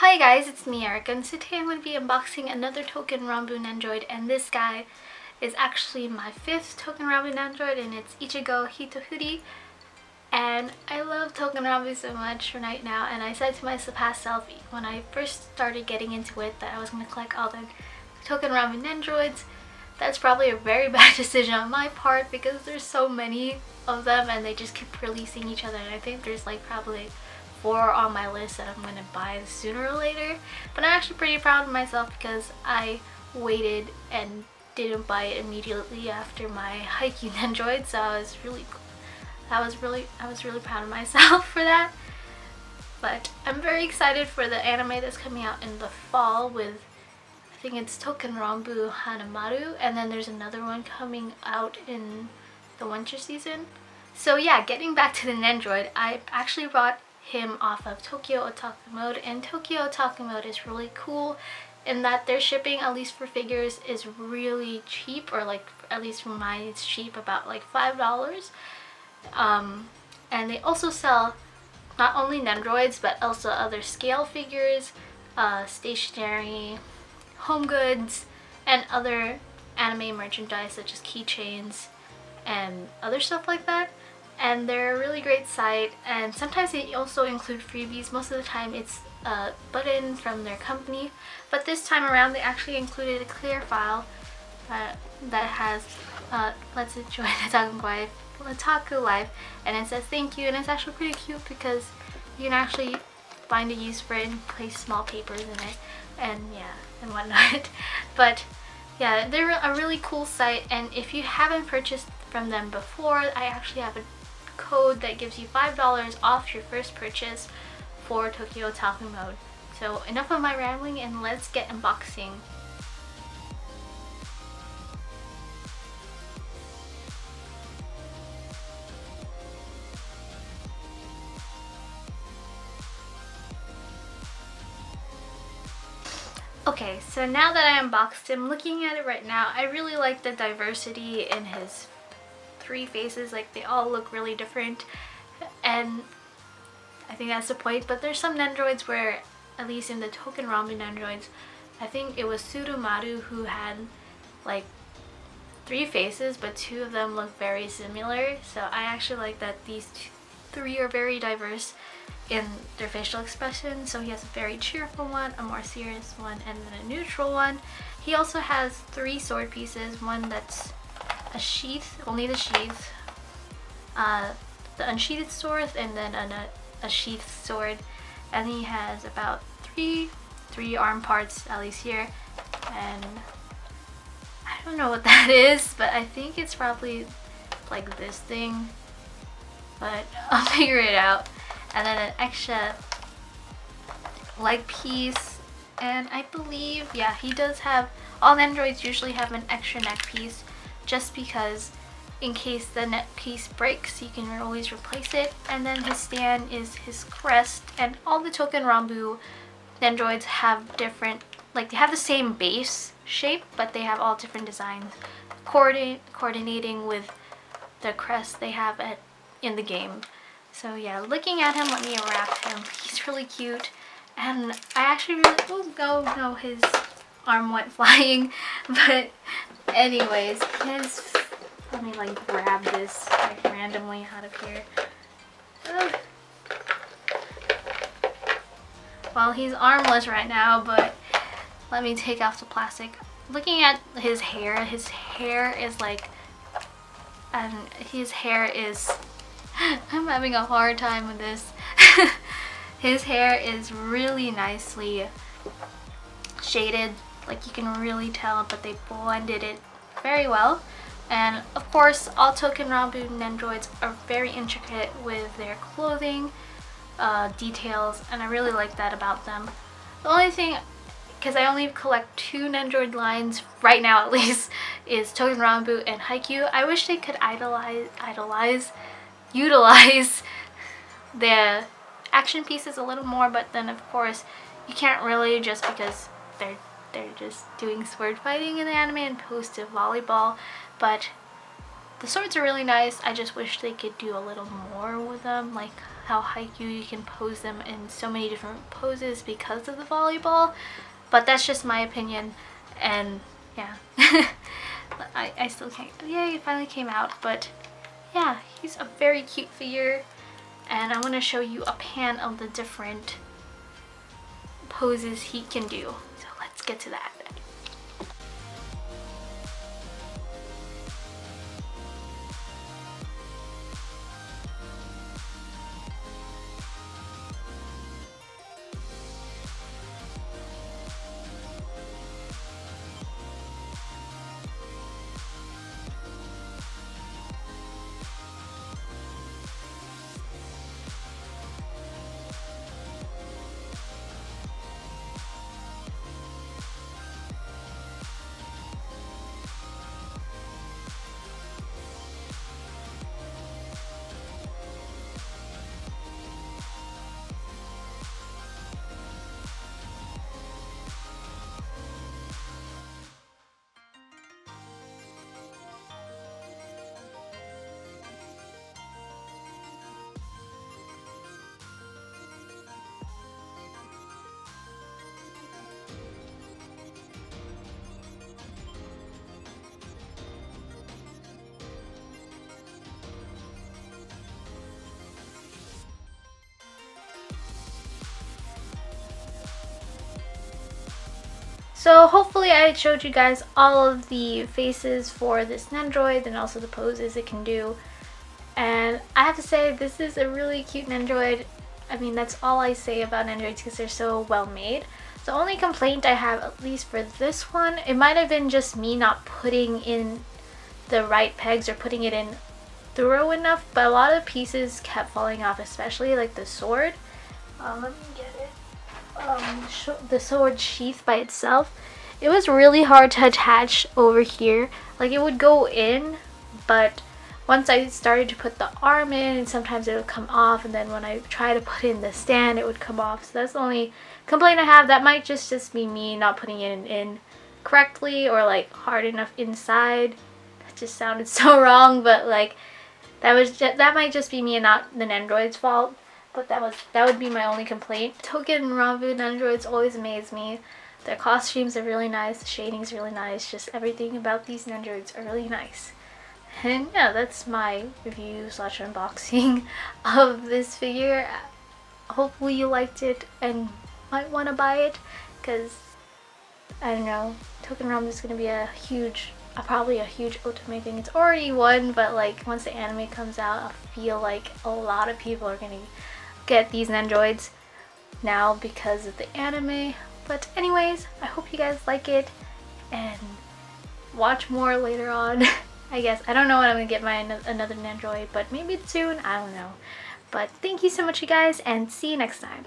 Hi guys, it's me Erica, and today I'm going to be unboxing another Touken Ranbu Nendoroid, and this guy is actually my 5th Touken Ranbu Nendoroid, and it's Ichigo Hitohuri. And I love Touken Ranbu so much right now, and I said to my past self when I first started getting into it that I was going to collect all the Touken Ranbu Nendoroids. That's probably a very bad decision on my part because there's so many of them and they just keep releasing each other, and I think there's like probably 4 on my list that I'm going to buy sooner or later. But I'm actually pretty proud of myself because I waited and didn't buy it immediately after my Haikyuu Nendoroid, so I was really proud of myself for that. But I'm very excited for the anime that's coming out in the fall with, I think it's Touken Ranbu Hanamaru, and then there's another one coming out in the winter season. So yeah, getting back to the Nendoroid, I actually brought him off of Tokyo Otaku Mode, and Tokyo Otaku Mode is really cool in that their shipping, at least for figures, is really cheap, or like at least for mine it's cheap, about like $5. And they also sell not only Nendoroids but also other scale figures, stationery, home goods, and other anime merchandise such as keychains and other stuff like that. And they're a really great site, and sometimes they also include freebies. Most of the time it's a button from their company, but this time around they actually included a clear file that has let's enjoy the Otaku life, and it says thank you, and it's actually pretty cute because you can actually find a use for it and place small papers in it and yeah, and whatnot. But yeah, they're a really cool site, and if you haven't purchased from them before, I actually have a code that gives you $5 off your first purchase for Tokyo Otaku Mode. So enough of my rambling, and let's get unboxing. Okay, so now that I unboxed him, looking at it right now, I really like the diversity in his 3 faces. Like, they all look really different, and I think that's the point. But there's some Nendoroids where, at least in the Touken Ranbu Nendoroids, I think it was Surumaru who had like 3 faces, but 2 of them look very similar. So I actually like that these 3 are very diverse in their facial expression. So he has a very cheerful one, a more serious one, and then a neutral one. He also has 3 sword pieces, one that's a sheath, only the sheath, the unsheathed sword, and then a sheathed sword. And he has about three arm parts, at least here, and I don't know what that is, but I think it's probably like this thing, but I'll figure it out. And then an extra leg piece, and I believe, yeah, he does have, all Nendoroids usually have an extra neck piece, just because in case the neck piece breaks you can always replace it. And then his stand is his crest, and all the Touken Ranbu Nendoroids have different, like they have the same base shape, but they have all different designs coordinating with the crest they have in the game. So yeah, looking at him, let me wrap him. He's really cute, and I actually really, oh no, his arm went flying. But anyways, let me like grab this like randomly out of here. Ugh. Well, he's armless right now, but let me take off the plastic. Looking at his hair is like, and his hair is, I'm having a hard time with this. His hair is really nicely shaded, like you can really tell, but they blended it very well. And of course, all Touken Ranbu Nendoroids are very intricate with their clothing details, and I really like that about them. The only thing, because I only collect 2 Nendoroid lines right now at least, is Touken Ranbu and Haikyuu. I wish they could utilize the action pieces a little more, but then of course you can't really, just because they're just doing sword fighting in the anime and opposed to volleyball. But The swords are really nice. I just wish they could do a little more with them, like how Haikyuu you can pose them in so many different poses because of the volleyball. But that's just my opinion, and yeah. I still can't. Yay, it finally came out. But yeah, he's a very cute figure, and I want to show you a pan of the different poses he can do. So let's get to that. So hopefully I showed you guys all of the faces for this Nendoroid and also the poses it can do. And I have to say, this is a really cute Nendoroid. I mean, that's all I say about Nendoroids because they're so well made. The only complaint I have, at least for this one, it might have been just me not putting in the right pegs or putting it in thorough enough, but a lot of pieces kept falling off, especially like the sword. Let me get it. The sword sheath by itself, it was really hard to attach over here. Like, it would go in, but once I started to put the arm in, sometimes it would come off, and then when I try to put in the stand, it would come off. So that's the only complaint I have. That might just be me not putting it in correctly or like hard enough inside. That just sounded so wrong, but like that might just be me and not the Nendoroid's fault. But that would be my only complaint. Touken Ranbu Nendoroids always amaze me. Their costumes are really nice, the shading's really nice, just everything about these Nendoroids are really nice. And yeah, that's my review / unboxing of this figure. Hopefully you liked it and might want to buy it, because I don't know, Touken Ranbu is going to be probably a huge otome thing. It's already one, but like once the anime comes out, I feel like a lot of people are going to get these Nendoroids now because of the anime. But anyways, I hope you guys like it and watch more later on. I guess I don't know when I'm gonna get another Nendoroid, but maybe soon, I don't know. But thank you so much, you guys, and see you next time.